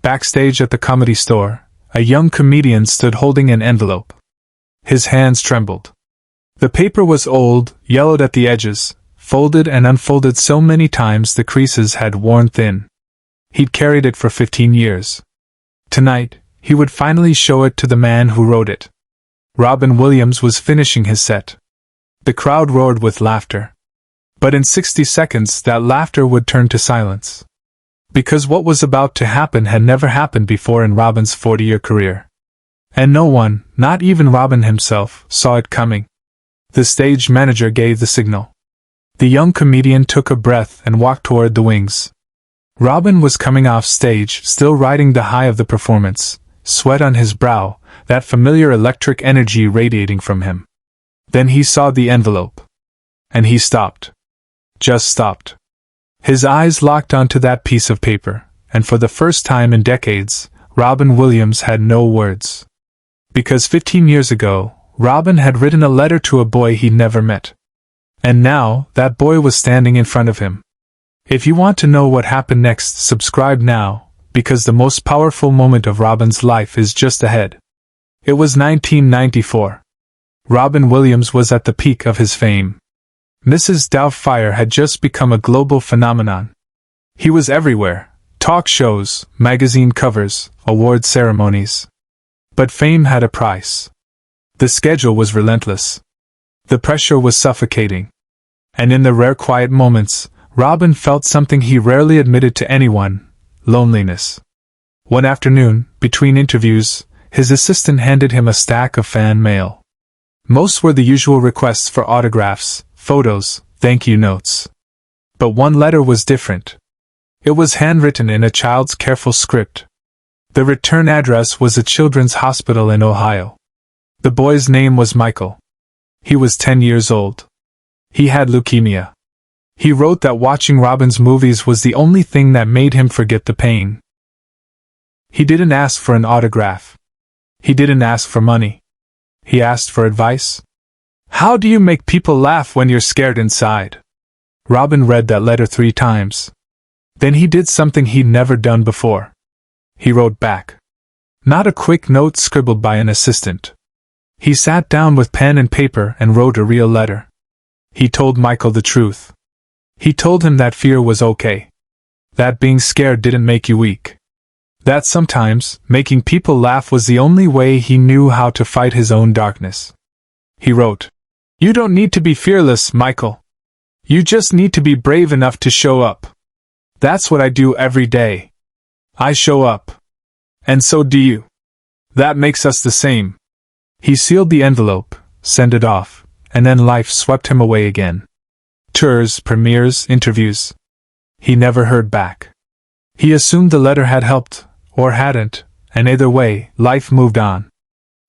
Backstage at the Comedy Store, a young comedian stood holding an envelope. His hands trembled. The paper was old, yellowed at the edges, folded and unfolded so many times the creases had worn thin. He'd carried it for 15 years. Tonight, he would finally show it to the man who wrote it. Robin Williams was finishing his set. The crowd roared with laughter. But in 60 seconds that laughter would turn to silence. Because what was about to happen had never happened before in Robin's 40-year career. And no one, not even Robin himself, saw it coming. The stage manager gave the signal. The young comedian took a breath and walked toward the wings. Robin was coming off stage, still riding the high of the performance, sweat on his brow, that familiar electric energy radiating from him. Then he saw the envelope. And he stopped. Just stopped. His eyes locked onto that piece of paper, and for the first time in decades, Robin Williams had no words. Because 15 years ago, Robin had written a letter to a boy he'd never met. And now, that boy was standing in front of him. If you want to know what happened next, subscribe now, because the most powerful moment of Robin's life is just ahead. It was 1994. Robin Williams was at the peak of his fame. Mrs. Doubtfire had just become a global phenomenon. He was everywhere: talk shows, magazine covers, award ceremonies. But fame had a price. The schedule was relentless. The pressure was suffocating. And in the rare quiet moments, Robin felt something he rarely admitted to anyone: loneliness. One afternoon, between interviews, his assistant handed him a stack of fan mail. Most were the usual requests for autographs, photos, thank you notes. But one letter was different. It was handwritten in a child's careful script. The return address was a children's hospital in Ohio. The boy's name was Michael. He was 10 years old. He had leukemia. He wrote that watching Robin's movies was the only thing that made him forget the pain. He didn't ask for an autograph. He didn't ask for money. He asked for advice. How do you make people laugh when you're scared inside? Robin read that letter 3 times. Then he did something he'd never done before. He wrote back. Not a quick note scribbled by an assistant. He sat down with pen and paper and wrote a real letter. He told Michael the truth. He told him that fear was okay. That being scared didn't make you weak. That sometimes, making people laugh was the only way he knew how to fight his own darkness. He wrote, "You don't need to be fearless, Michael. You just need to be brave enough to show up. That's what I do every day. I show up. And so do you. That makes us the same." He sealed the envelope, sent it off, and then life swept him away again. Tours, premieres, interviews. He never heard back. He assumed the letter had helped, or hadn't, and either way, life moved on.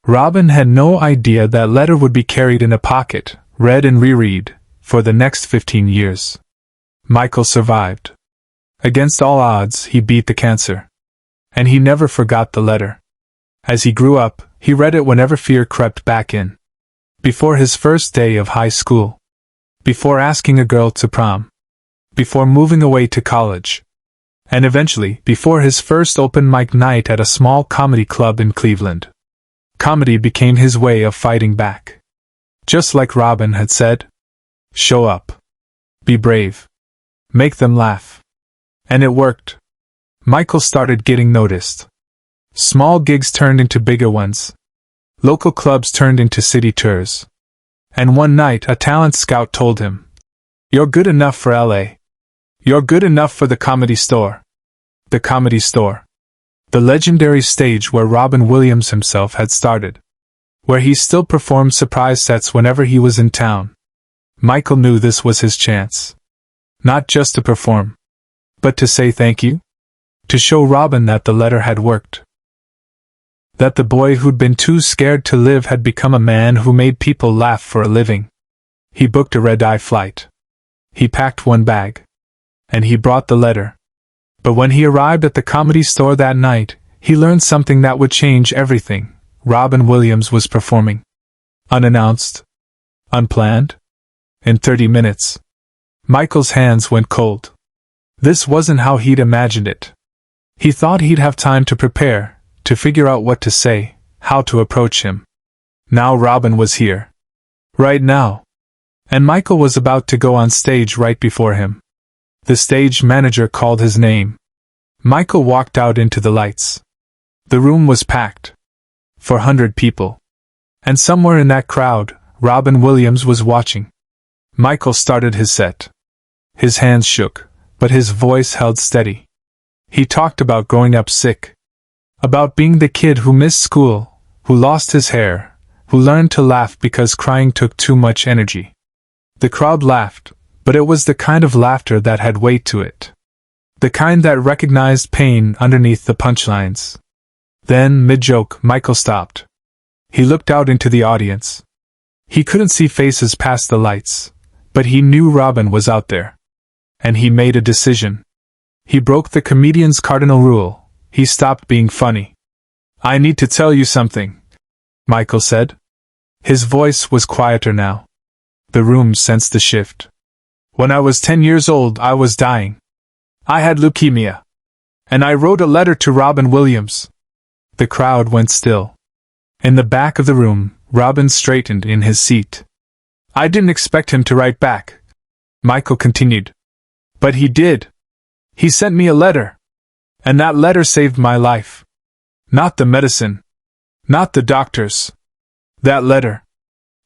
Robin had no idea that letter would be carried in a pocket, read and reread, for the next 15 years. Michael survived. Against all odds, he beat the cancer. And he never forgot the letter. As he grew up, he read it whenever fear crept back in. Before his first day of high school. Before asking a girl to prom. Before moving away to college. And eventually, before his first open mic night at a small comedy club in Cleveland. Comedy became his way of fighting back. Just like Robin had said. Show up. Be brave. Make them laugh. And it worked. Michael started getting noticed. Small gigs turned into bigger ones. Local clubs turned into city tours. And one night a talent scout told him, "You're good enough for LA. You're good enough for the Comedy Store." The Comedy Store. The legendary stage where Robin Williams himself had started. Where he still performed surprise sets whenever he was in town. Michael knew this was his chance. Not just to perform, but to say thank you. To show Robin that the letter had worked. That the boy who'd been too scared to live had become a man who made people laugh for a living. He booked a red-eye flight. He packed one bag. And he brought the letter. But when he arrived at the Comedy Store that night, he learned something that would change everything. Robin Williams was performing. Unannounced. Unplanned. In 30 minutes. Michael's hands went cold. This wasn't how he'd imagined it. He thought he'd have time to prepare, to figure out what to say, how to approach him. Now Robin was here. Right now. And Michael was about to go on stage right before him. The stage manager called his name. Michael walked out into the lights. The room was packed. 400 people. And somewhere in that crowd, Robin Williams was watching. Michael started his set. His hands shook, but his voice held steady. He talked about growing up sick. About being the kid who missed school, who lost his hair, who learned to laugh because crying took too much energy. The crowd laughed, but it was the kind of laughter that had weight to it. The kind that recognized pain underneath the punchlines. Then, mid-joke, Michael stopped. He looked out into the audience. He couldn't see faces past the lights, but he knew Robin was out there. And he made a decision. He broke the comedian's cardinal rule. He stopped being funny. "I need to tell you something," Michael said. His voice was quieter now. The room sensed the shift. "When I was 10 years old, I was dying. I had leukemia. And I wrote a letter to Robin Williams." The crowd went still. In the back of the room, Robin straightened in his seat. "I didn't expect him to write back," Michael continued. "But he did. He sent me a letter. And that letter saved my life. Not the medicine. Not the doctors. That letter.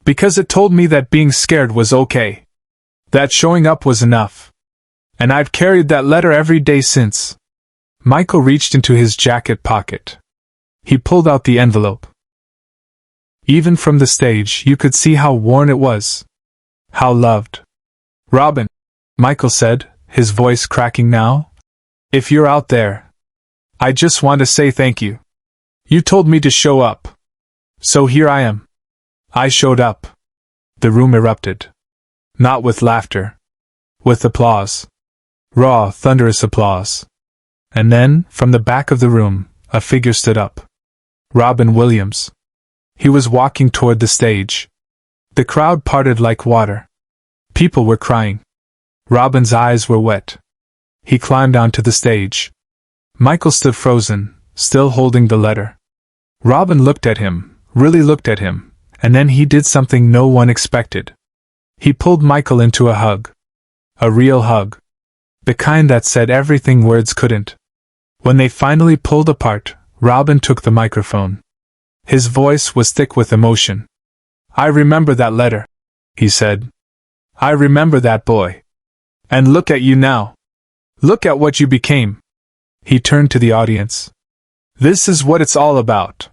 Because it told me that being scared was okay. That showing up was enough. And I've carried that letter every day since." Michael reached into his jacket pocket. He pulled out the envelope. Even from the stage, you could see how worn it was. How loved. "Robin," Michael said, his voice cracking now, "if you're out there, I just want to say thank you. You told me to show up. So here I am. I showed up." The room erupted. Not with laughter. With applause. Raw, thunderous applause. And then, from the back of the room, a figure stood up. Robin Williams. He was walking toward the stage. The crowd parted like water. People were crying. Robin's eyes were wet. He climbed onto the stage. Michael stood frozen, still holding the letter. Robin looked at him, really looked at him, and then he did something no one expected. He pulled Michael into a hug. A real hug. The kind that said everything words couldn't. When they finally pulled apart, Robin took the microphone. His voice was thick with emotion. "I remember that letter," he said. "I remember that boy. And look at you now. Look at what you became." He turned to the audience. "This is what it's all about.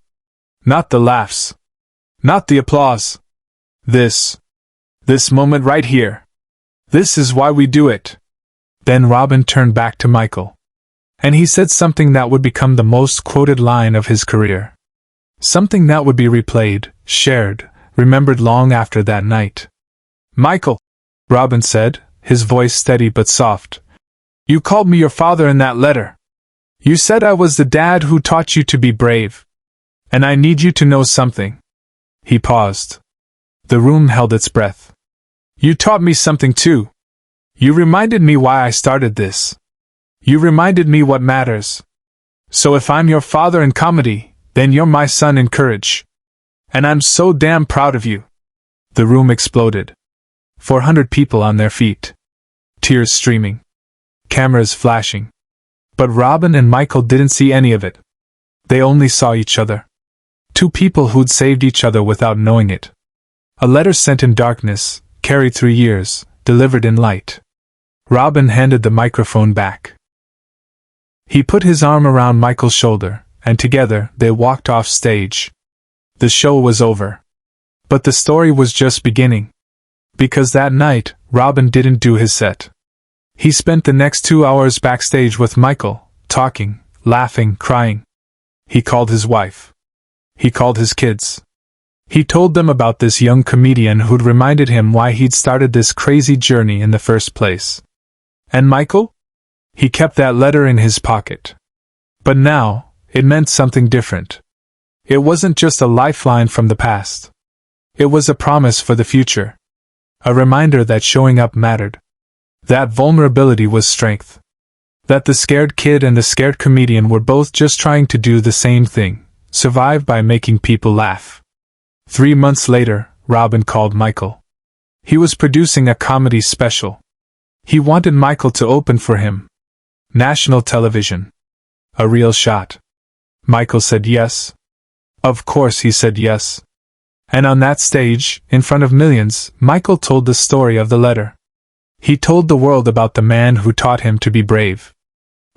Not the laughs. Not the applause. This moment right here. This is why we do it." Then Robin turned back to Michael. And he said something that would become the most quoted line of his career. Something that would be replayed, shared, remembered long after that night. "Michael," Robin said, his voice steady but soft, "you called me your father in that letter. You said I was the dad who taught you to be brave. And I need you to know something." He paused. The room held its breath. "You taught me something too. You reminded me why I started this. You reminded me what matters. So if I'm your father in comedy, then you're my son in courage. And I'm so damn proud of you." The room exploded. 400 people on their feet. Tears streaming. Cameras flashing. But Robin and Michael didn't see any of it. They only saw each other. Two people who'd saved each other without knowing it. A letter sent in darkness, carried through years, delivered in light. Robin handed the microphone back. He put his arm around Michael's shoulder, and together they walked off stage. The show was over. But the story was just beginning. Because that night, Robin didn't do his set. He spent the next 2 hours backstage with Michael, talking, laughing, crying. He called his wife. He called his kids. He told them about this young comedian who'd reminded him why he'd started this crazy journey in the first place. And Michael? He kept that letter in his pocket. But now, it meant something different. It wasn't just a lifeline from the past. It was a promise for the future. A reminder that showing up mattered. That vulnerability was strength. That the scared kid and the scared comedian were both just trying to do the same thing, survive by making people laugh. 3 months later, Robin called Michael. He was producing a comedy special. He wanted Michael to open for him. National television. A real shot. Michael said yes. Of course he said yes. And on that stage, in front of millions, Michael told the story of the letter. He told the world about the man who taught him to be brave.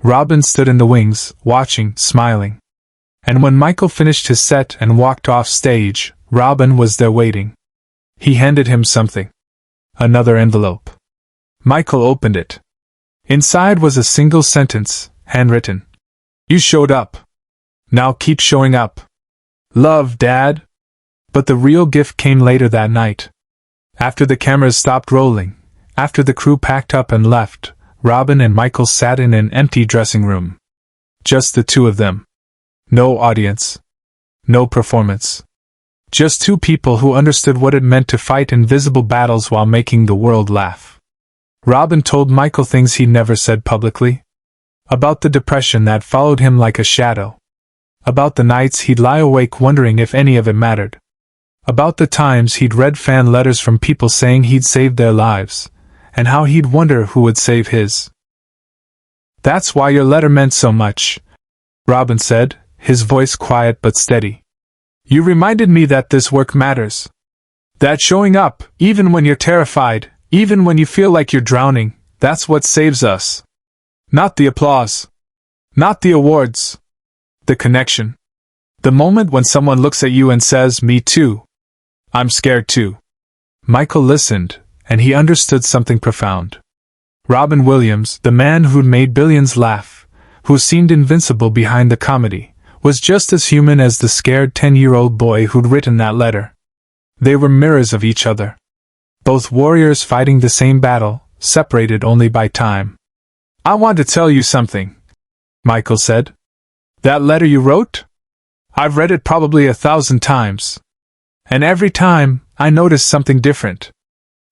Robin stood in the wings, watching, smiling. And when Michael finished his set and walked off stage, Robin was there waiting. He handed him something. Another envelope. Michael opened it. Inside was a single sentence, handwritten. You showed up. Now keep showing up. Love, Dad. But the real gift came later that night. After the cameras stopped rolling, after the crew packed up and left, Robin and Michael sat in an empty dressing room. Just the two of them. No audience. No performance. Just two people who understood what it meant to fight invisible battles while making the world laugh. Robin told Michael things he never said publicly. About the depression that followed him like a shadow. About the nights he'd lie awake wondering if any of it mattered. About the times he'd read fan letters from people saying he'd saved their lives, and how he'd wonder who would save his. That's why your letter meant so much, Robin said, his voice quiet but steady. You reminded me that this work matters. That showing up, even when you're terrified, even when you feel like you're drowning, that's what saves us. Not the applause. Not the awards. The connection. The moment when someone looks at you and says, "Me too. I'm scared too." Michael listened, and he understood something profound. Robin Williams, the man who'd made billions laugh, who seemed invincible behind the comedy, was just as human as the scared 10-year-old boy who'd written that letter. They were mirrors of each other. Both warriors fighting the same battle, separated only by time. I want to tell you something, Michael said. That letter you wrote? I've read it probably 1,000 times. And every time, I noticed something different.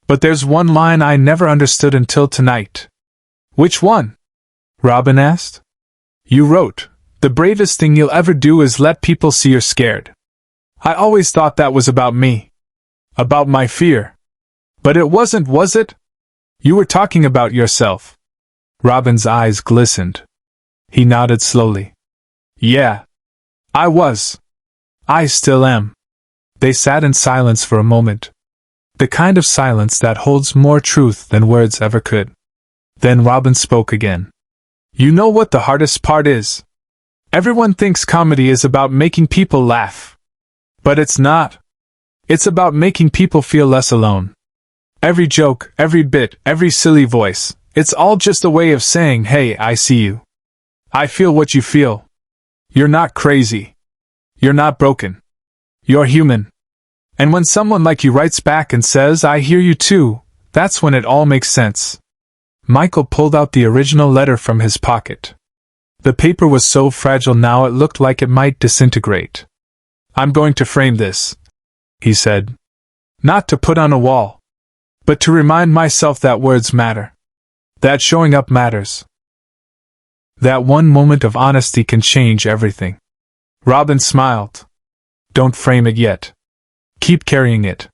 But there's one line I never understood until tonight. Which one? Robin asked. You wrote, "The bravest thing you'll ever do is let people see you're scared." I always thought that was about me. About my fear. But it wasn't, was it? You were talking about yourself. Robin's eyes glistened. He nodded slowly. Yeah. I was. I still am. They sat in silence for a moment. The kind of silence that holds more truth than words ever could. Then Robin spoke again. You know what the hardest part is? Everyone thinks comedy is about making people laugh. But it's not. It's about making people feel less alone. Every joke, every bit, every silly voice, it's all just a way of saying, hey, I see you. I feel what you feel. You're not crazy. You're not broken. You're human. And when someone like you writes back and says, I hear you too, that's when it all makes sense. Michael pulled out the original letter from his pocket. The paper was so fragile now it looked like it might disintegrate. I'm going to frame this, he said. Not to put on a wall, but to remind myself that words matter. That showing up matters. That one moment of honesty can change everything. Robin smiled. Don't frame it yet. Keep carrying it.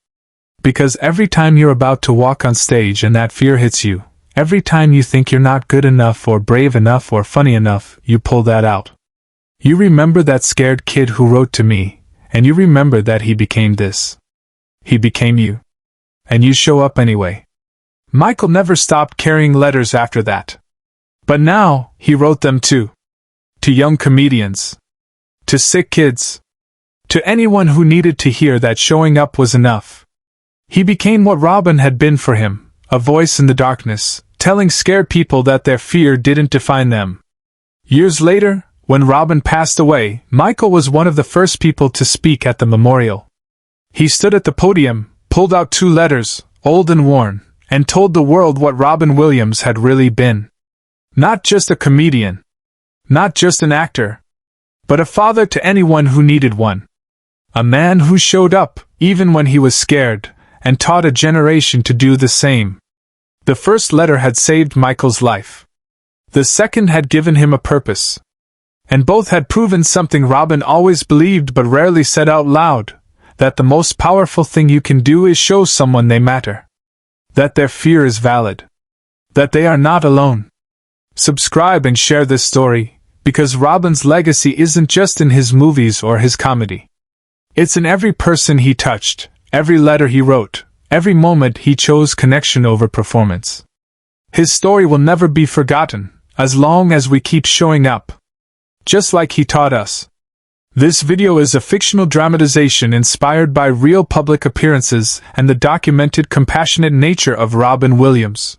Because every time you're about to walk on stage and that fear hits you, every time you think you're not good enough or brave enough or funny enough, you pull that out. You remember that scared kid who wrote to me, and you remember that he became this. He became you. And you show up anyway. Michael never stopped carrying letters after that. But now, he wrote them too. To young comedians. To sick kids. To anyone who needed to hear that showing up was enough. He became what Robin had been for him, a voice in the darkness, telling scared people that their fear didn't define them. Years later, when Robin passed away, Michael was one of the first people to speak at the memorial. He stood at the podium, pulled out 2 letters, old and worn, and told the world what Robin Williams had really been. Not just a comedian. Not just an actor. But a father to anyone who needed one. A man who showed up, even when he was scared, and taught a generation to do the same. The first letter had saved Michael's life. The second had given him a purpose. And both had proven something Robin always believed but rarely said out loud, that the most powerful thing you can do is show someone they matter. That their fear is valid. That they are not alone. Subscribe and share this story, because Robin's legacy isn't just in his movies or his comedy. It's in every person he touched, every letter he wrote, every moment he chose connection over performance. His story will never be forgotten, as long as we keep showing up. Just like he taught us. This video is a fictional dramatization inspired by real public appearances and the documented compassionate nature of Robin Williams.